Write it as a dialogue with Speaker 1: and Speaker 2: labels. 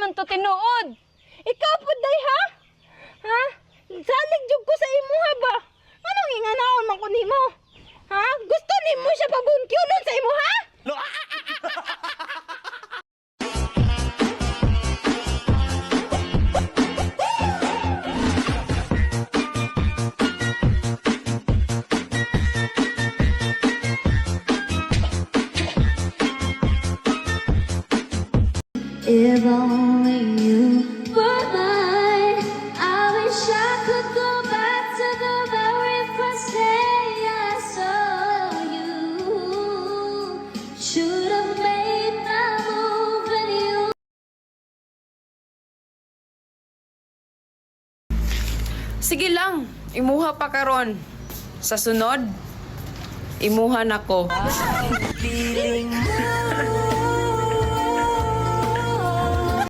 Speaker 1: man to tinuod. Ikaw po day ha? Ha? Salig jud ko sa imo ha ba? Anong inganaon man ko nimo? Ha? Gusto nimo siya pabunkyunon sa imo ha?
Speaker 2: If only you were mine, I wish I could go back to the very first day I saw you. Should have made my move and you.
Speaker 3: Sige lang, imuha pa karon. Sa sunod, imuhan ako.
Speaker 4: Piling mo